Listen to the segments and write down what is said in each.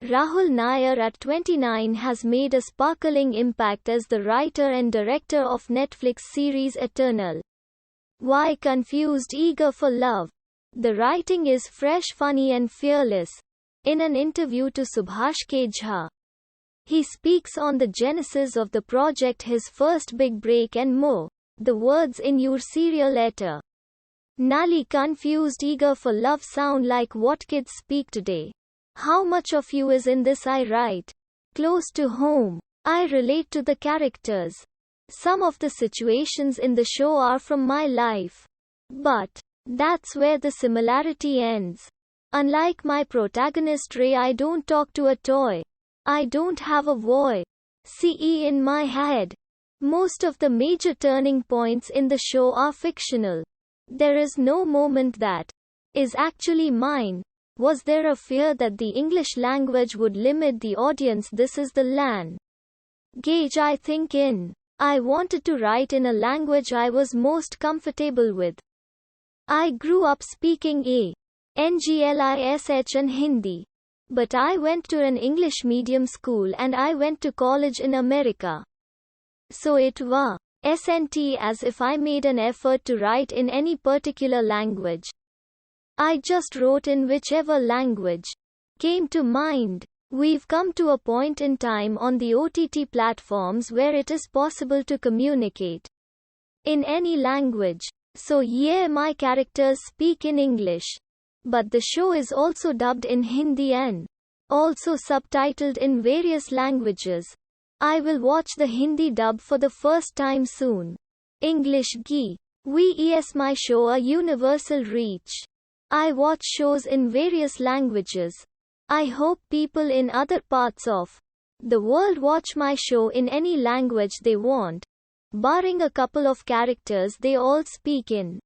Rahul Nair at 29 has made a sparkling impact as the writer and director of Netflix series Eternal. Why confused, eager for love? The writing is fresh, funny and fearless. In an interview to Subhash K. Jha, he speaks on the genesis of the project, his first big break and more. The words in your serial letter, "Nali confused, eager for love" sound like what kids speak today. How much of you is in this? I write close to home. I relate to the characters. Some of the situations in the show are from my life. But that's where the similarity ends. Unlike my protagonist Ray, I don't talk to a toy. I don't have a voice in my head. Most of the major turning points in the show are fictional. There is no moment that is actually mine. Was there a fear that the English language would limit the audience? This is the language I think in. I wanted to write in a language I was most comfortable with. I grew up speaking English and Hindi. But I went to an English medium school and I went to college in America. So it wasn't as if I made an effort to write in any particular language. I just wrote in whichever language came to mind. We've come to a point in time on the OTT platforms where it is possible to communicate in any language. So yeah, my characters speak in English. But the show is also dubbed in Hindi and also subtitled in various languages. I will watch the Hindi dub for the first time soon. English is my show a universal reach. I watch shows in various languages. I hope people in other parts of the world watch my show in any language they want. Barring a couple of characters, they all speak in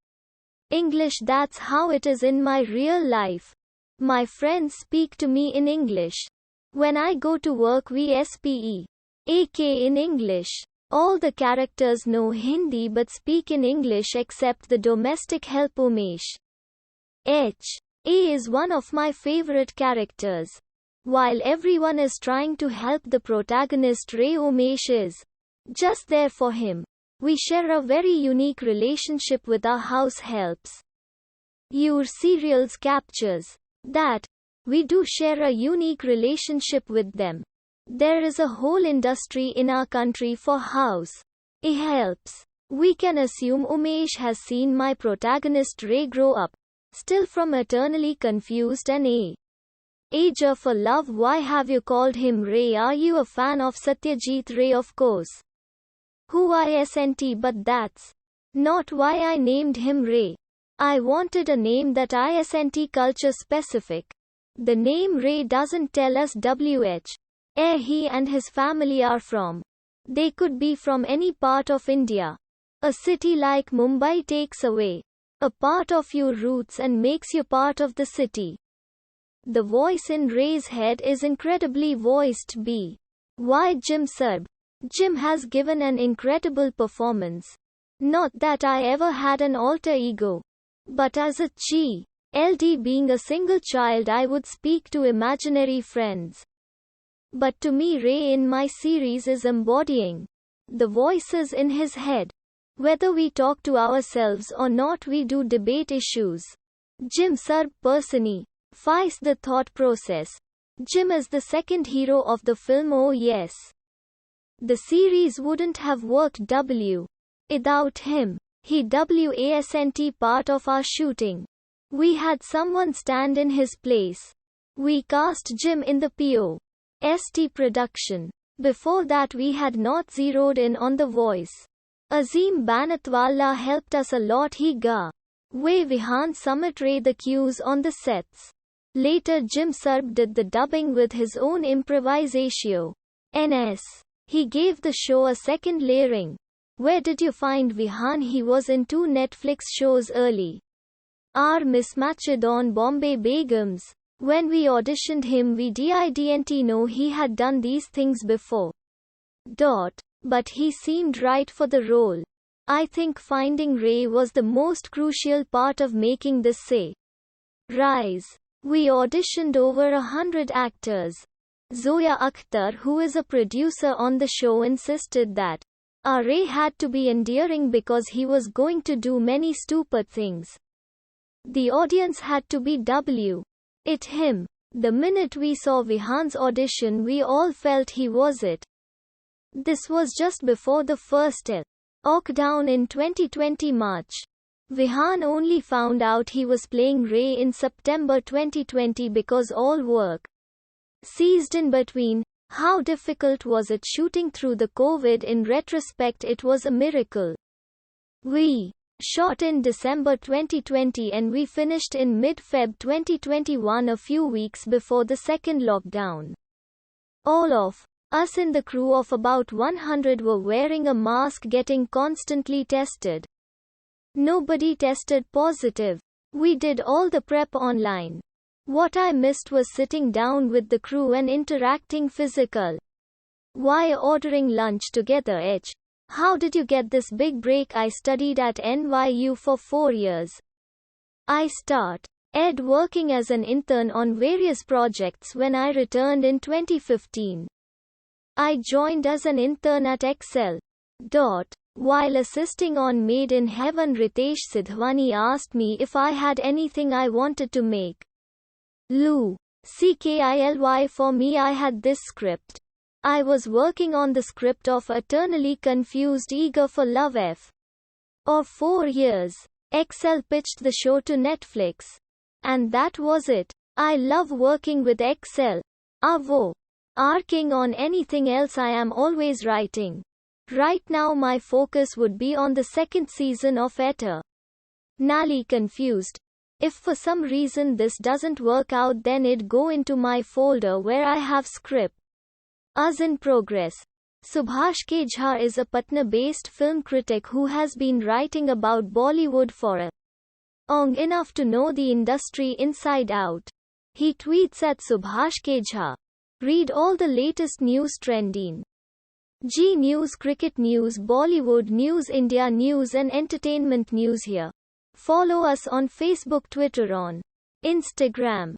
English. That's how it is in my real life. My friends speak to me in English. When I go to work, we speak in English. All the characters know Hindi but speak in English except the domestic help Umesh. Is one of my favorite characters. While everyone is trying to help the protagonist Ray, Umesh is just there for him. We share a very unique relationship with our house helps. Your serials captures that. We do share a unique relationship with them. There is a whole industry in our country for house helps. We can assume Umesh has seen my protagonist Ray grow up, still from eternally confused and eager for love. Why have you called him Ray? Are you a fan of Satyajit Ray? Of course. Who isn't, but that's not why I named him Ray. I wanted a name that isn't culture specific. The name Ray doesn't tell us where he and his family are from. They could be from any part of India. A city like Mumbai takes away a part of your roots and makes you part of the city. The voice in Ray's head is incredibly voiced by Jim Sarbh. Jim has given an incredible performance. Not that I ever had an alter ego. But as a child, being a single child, I would speak to imaginary friends. But to me, Ray in my series is embodying the voices in his head. Whether we talk to ourselves or not, we do debate issues. Jim Sarbh personifies the thought process. Jim is the second hero of the film. Oh yes. The series wouldn't have worked without him. He wasn't part of our shooting. We had someone stand in his place. We cast Jim in the POST production. Before that we had not zeroed in on the voice. Azim Banatwala helped us a lot. He gave Vihan Summit Ray the cues on the sets. Later Jim Sarbh did the dubbing with his own improvisation. He gave the show a second layering. Where did you find Vihan? He was in 2 Netflix shows early. Our mismatched on Bombay Begums. When we auditioned him, we didn't know he had done these things before. But he seemed right for the role. I think finding Ray was the most crucial part of making this rise. We auditioned over 100 actors. Zoya Akhtar, who is a producer on the show, insisted that Ray had to be endearing because he was going to do many stupid things. The audience had to be it him. The minute we saw Vihan's audition, we all felt he was it. This was just before the first lockdown in 2020 March. Vihan only found out he was playing Ray in September 2020 because all work ceased in between. How difficult was it shooting through the COVID? In retrospect, it was a miracle. We shot in December 2020 and we finished in mid-Feb 2021, a few weeks before the second lockdown. All of us in the crew of about 100 were wearing a mask, getting constantly tested. Nobody tested positive. We did all the prep online. What I missed was sitting down with the crew and interacting physical. Why ordering lunch together? How did you get this big break? I studied at NYU for 4 years. I started working as an intern on various projects when I returned in 2015. I joined as an intern at Excel. While assisting on Made in Heaven, Ritesh Sidhwani asked me if I had anything I wanted to make. CKILY for me. I had this script. I was working on the script of Eternally Confused Eager for Love for 4 years. Excel pitched the show to Netflix. And that was it. I love working with Excel. Arcing on anything else, I am always writing. Right now my focus would be on the second season of Eternally Confused. If for some reason this doesn't work out, then it go into my folder where I have script in progress. Subhash K. Jha is a Patna-based film critic who has been writing about Bollywood for long enough to know the industry inside out. He tweets at Subhash K. Jha. Read all the latest news trending. G News, cricket news, Bollywood news, India news and entertainment news here. Follow us on Facebook, Twitter, on Instagram.